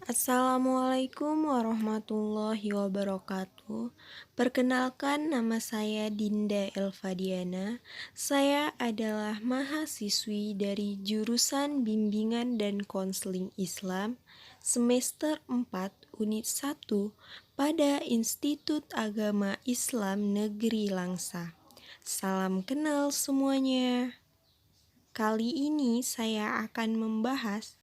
Assalamualaikum warahmatullahi wabarakatuh. Perkenalkan, nama saya Dinda Elvadiana. Saya adalah mahasiswi dari jurusan Bimbingan dan Konseling Islam semester 4 unit 1 pada Institut Agama Islam Negeri Langsa. Salam kenal semuanya. Kali ini saya akan membahas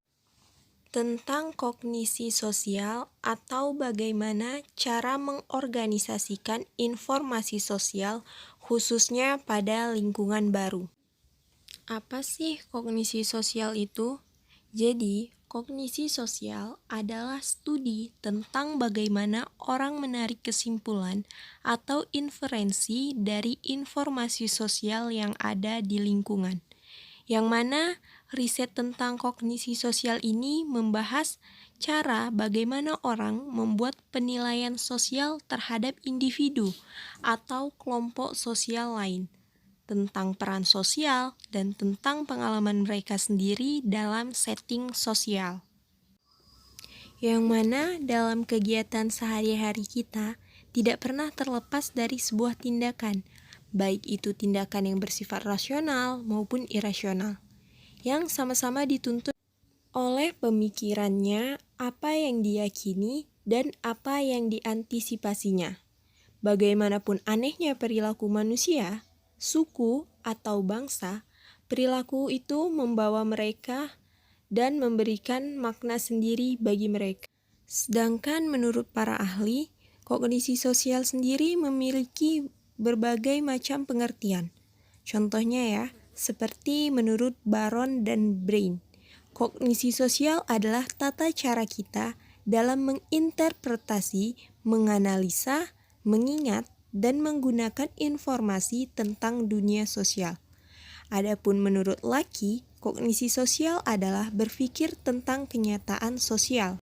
tentang kognisi sosial atau bagaimana cara mengorganisasikan informasi sosial khususnya pada lingkungan baru. Apa sih kognisi sosial itu? Jadi, kognisi sosial adalah studi tentang bagaimana orang menarik kesimpulan atau inferensi dari informasi sosial yang ada di lingkungan. Yang mana riset tentang kognisi sosial ini membahas cara bagaimana orang membuat penilaian sosial terhadap individu atau kelompok sosial lain, tentang peran sosial dan tentang pengalaman mereka sendiri dalam setting sosial. Yang mana dalam kegiatan sehari-hari kita tidak pernah terlepas dari sebuah tindakan, baik itu tindakan yang bersifat rasional maupun irasional, yang sama-sama dituntut oleh pemikirannya, apa yang diyakini, dan apa yang diantisipasinya. Bagaimanapun anehnya perilaku manusia, suku, atau bangsa, perilaku itu membawa mereka dan memberikan makna sendiri bagi mereka. Sedangkan menurut para ahli, kognisi sosial sendiri memiliki berbagai macam pengertian. Contohnya ya, seperti menurut Baron dan Brain, kognisi sosial adalah tata cara kita dalam menginterpretasi, menganalisa, mengingat, dan menggunakan informasi tentang dunia sosial. Adapun menurut Laki, kognisi sosial adalah berpikir tentang kenyataan sosial.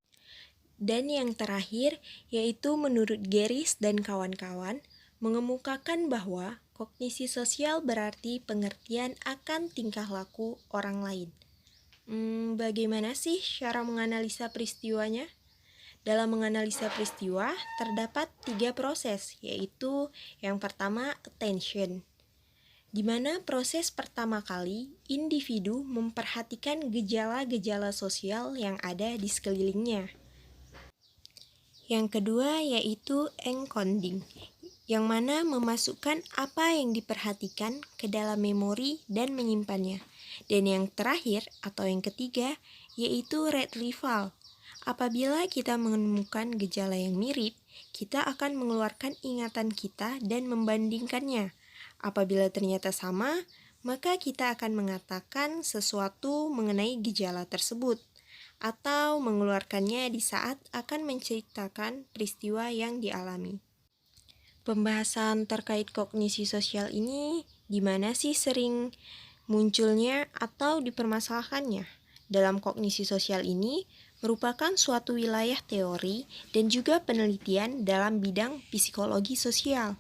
Dan yang terakhir, yaitu menurut Geris dan kawan-kawan, mengemukakan bahwa kognisi sosial berarti pengertian akan tingkah laku orang lain. Bagaimana sih cara menganalisa peristiwanya? Dalam menganalisa peristiwa, terdapat 3 proses, yaitu yang pertama, attention, di mana proses pertama kali individu memperhatikan gejala-gejala sosial yang ada di sekelilingnya. Yang kedua yaitu encoding, yang mana memasukkan apa yang diperhatikan ke dalam memori dan menyimpannya. Dan yang terakhir atau yang ketiga yaitu retrieval. Apabila kita menemukan gejala yang mirip, kita akan mengeluarkan ingatan kita dan membandingkannya. Apabila ternyata sama, maka kita akan mengatakan sesuatu mengenai gejala tersebut, atau mengeluarkannya di saat akan menceritakan peristiwa yang dialami. Pembahasan terkait kognisi sosial ini di mana sih sering munculnya atau dipermasalahkannya? Dalam kognisi sosial ini merupakan suatu wilayah teori dan juga penelitian dalam bidang psikologi sosial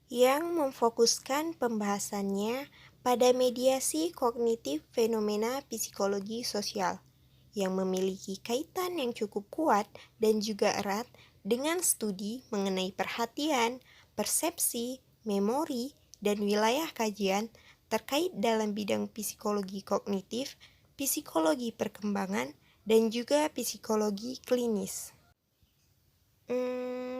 yang memfokuskan pembahasannya pada mediasi kognitif fenomena psikologi sosial yang memiliki kaitan yang cukup kuat dan juga erat dengan studi mengenai perhatian, persepsi, memori, dan wilayah kajian terkait dalam bidang psikologi kognitif, psikologi perkembangan, dan juga psikologi klinis.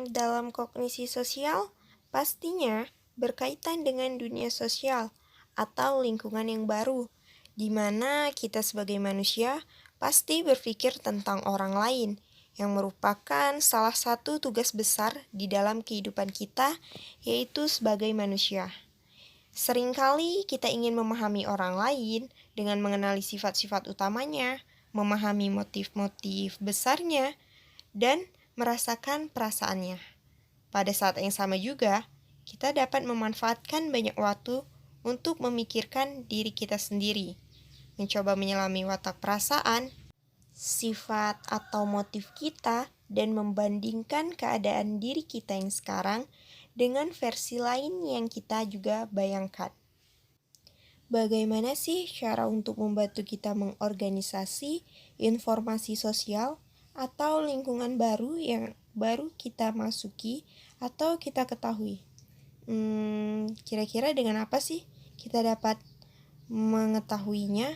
Dalam kognisi sosial, pastinya berkaitan dengan dunia sosial atau lingkungan yang baru, di mana kita sebagai manusia pasti berpikir tentang orang lain, yang merupakan salah satu tugas besar di dalam kehidupan kita, yaitu sebagai manusia. Seringkali kita ingin memahami orang lain dengan mengenali sifat-sifat utamanya, memahami motif-motif besarnya, dan merasakan perasaannya. Pada saat yang sama juga, kita dapat memanfaatkan banyak waktu untuk memikirkan diri kita sendiri, mencoba menyelami watak perasaan, sifat atau motif kita, dan membandingkan keadaan diri kita yang sekarang dengan versi lain yang kita juga bayangkan. Bagaimana sih cara untuk membantu kita mengorganisasi informasi sosial atau lingkungan baru yang baru kita masuki atau kita ketahui. Kira-kira dengan apa sih kita dapat mengetahuinya?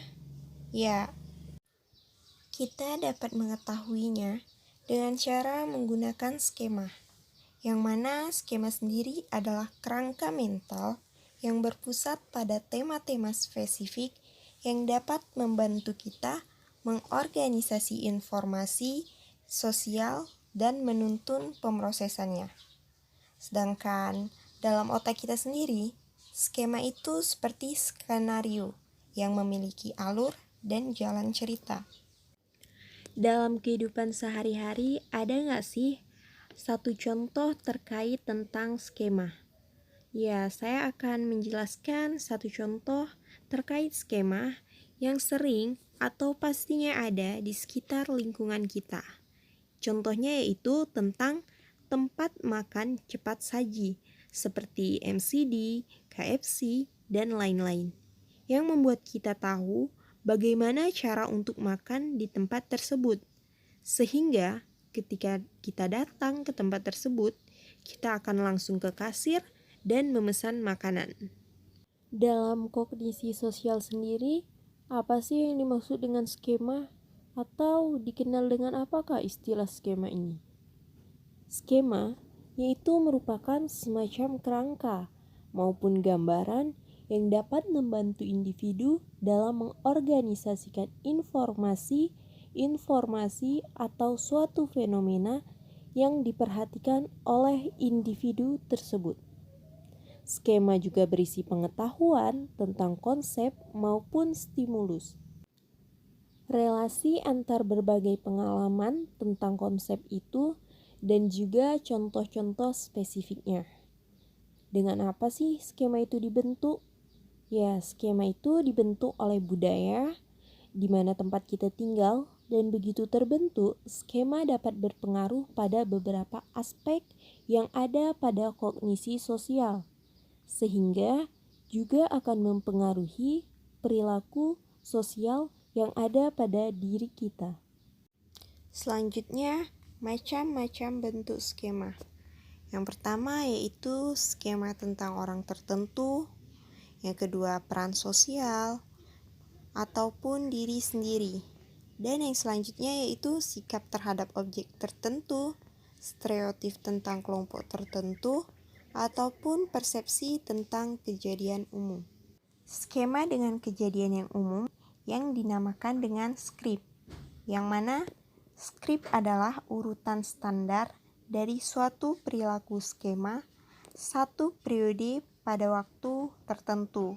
Ya, kita dapat mengetahuinya dengan cara menggunakan skema, yang mana skema sendiri adalah kerangka mental yang berpusat pada tema-tema spesifik yang dapat membantu kita mengorganisasi informasi sosial dan menuntun pemrosesannya. Sedangkan dalam otak kita sendiri, skema itu seperti skenario yang memiliki alur dan jalan cerita. Dalam kehidupan sehari-hari ada nggak sih satu contoh terkait tentang skema? Ya, saya akan menjelaskan satu contoh terkait skema yang sering atau pastinya ada di sekitar lingkungan kita. Contohnya yaitu tentang tempat makan cepat saji seperti McD, KFC, dan lain-lain, yang membuat kita tahu bagaimana cara untuk makan di tempat tersebut. Sehingga ketika kita datang ke tempat tersebut, kita akan langsung ke kasir dan memesan makanan. Dalam kognisi sosial sendiri, apa sih yang dimaksud dengan skema? Atau dikenal dengan apakah istilah skema ini? Skema yaitu merupakan semacam kerangka maupun gambaran yang dapat membantu individu dalam mengorganisasikan informasi atau suatu fenomena yang diperhatikan oleh individu tersebut. Skema juga berisi pengetahuan tentang konsep maupun stimulus. Relasi antar berbagai pengalaman tentang konsep itu dan juga contoh-contoh spesifiknya. Dengan apa sih skema itu dibentuk? Ya, skema itu dibentuk oleh budaya, di mana tempat kita tinggal, dan begitu terbentuk, skema dapat berpengaruh pada beberapa aspek yang ada pada kognisi sosial, sehingga juga akan mempengaruhi perilaku sosial yang ada pada diri kita. Selanjutnya, macam-macam bentuk skema. Yang pertama yaitu skema tentang orang tertentu, yang kedua peran sosial, ataupun diri sendiri. Dan yang selanjutnya yaitu sikap terhadap objek tertentu, stereotip tentang kelompok tertentu, ataupun persepsi tentang kejadian umum. Skema dengan kejadian yang umum yang dinamakan dengan skrip, yang mana skrip adalah urutan standar dari suatu perilaku skema satu periode pada waktu tertentu.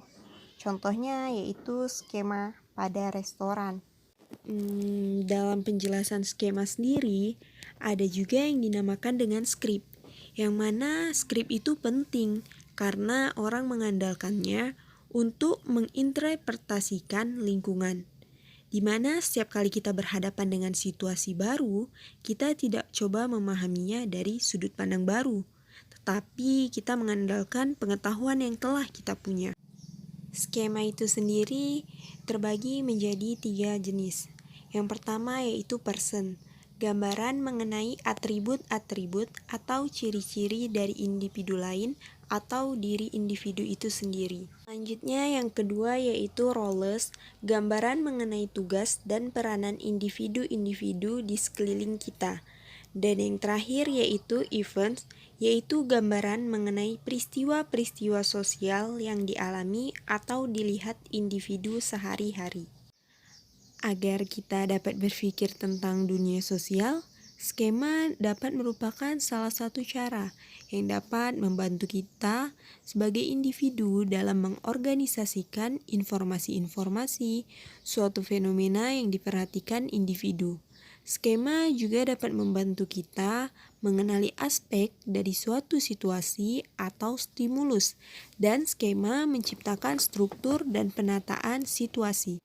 Contohnya yaitu skema pada restoran. Dalam penjelasan skema sendiri, ada juga yang dinamakan dengan skrip, yang mana skrip itu penting karena orang mengandalkannya untuk menginterpretasikan lingkungan, di mana setiap kali kita berhadapan dengan situasi baru, kita tidak coba memahaminya dari sudut pandang baru, tetapi kita mengandalkan pengetahuan yang telah kita punya. Skema itu sendiri terbagi menjadi 3 jenis. Yang pertama yaitu person, gambaran mengenai atribut-atribut atau ciri-ciri dari individu lain atau diri individu itu sendiri. Selanjutnya yang kedua yaitu roles, gambaran mengenai tugas dan peranan individu-individu di sekeliling kita. Dan yang terakhir yaitu events, yaitu gambaran mengenai peristiwa-peristiwa sosial yang dialami atau dilihat individu sehari-hari. Agar kita dapat berpikir tentang dunia sosial, skema dapat merupakan salah satu cara yang dapat membantu kita sebagai individu dalam mengorganisasikan informasi-informasi suatu fenomena yang diperhatikan individu. Skema juga dapat membantu kita mengenali aspek dari suatu situasi atau stimulus, dan skema menciptakan struktur dan penataan situasi.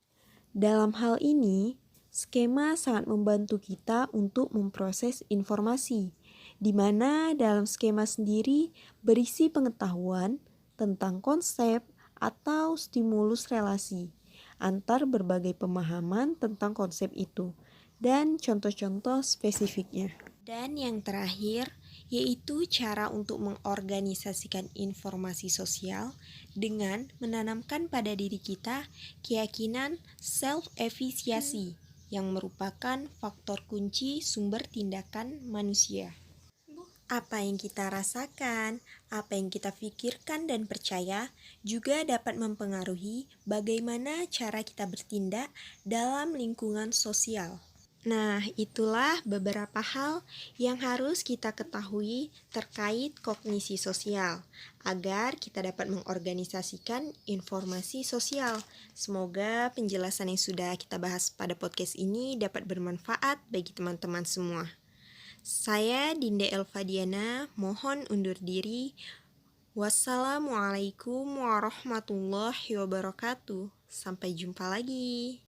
Dalam hal ini, skema sangat membantu kita untuk memproses informasi, di mana dalam skema sendiri berisi pengetahuan tentang konsep atau stimulus relasi antar berbagai pemahaman tentang konsep itu. dan contoh-contoh spesifiknya. Dan yang terakhir, yaitu cara untuk mengorganisasikan informasi sosial dengan menanamkan pada diri kita keyakinan self-efficacy yang merupakan faktor kunci sumber tindakan manusia. Apa yang kita rasakan, apa yang kita pikirkan dan percaya juga dapat mempengaruhi bagaimana cara kita bertindak dalam lingkungan sosial. Nah, itulah beberapa hal yang harus kita ketahui terkait kognisi sosial agar kita dapat mengorganisasikan informasi sosial. Semoga penjelasan yang sudah kita bahas pada podcast ini dapat bermanfaat bagi teman-teman semua. Saya Dinda Elvadiana, mohon undur diri. Wassalamualaikum warahmatullahi wabarakatuh. Sampai jumpa lagi.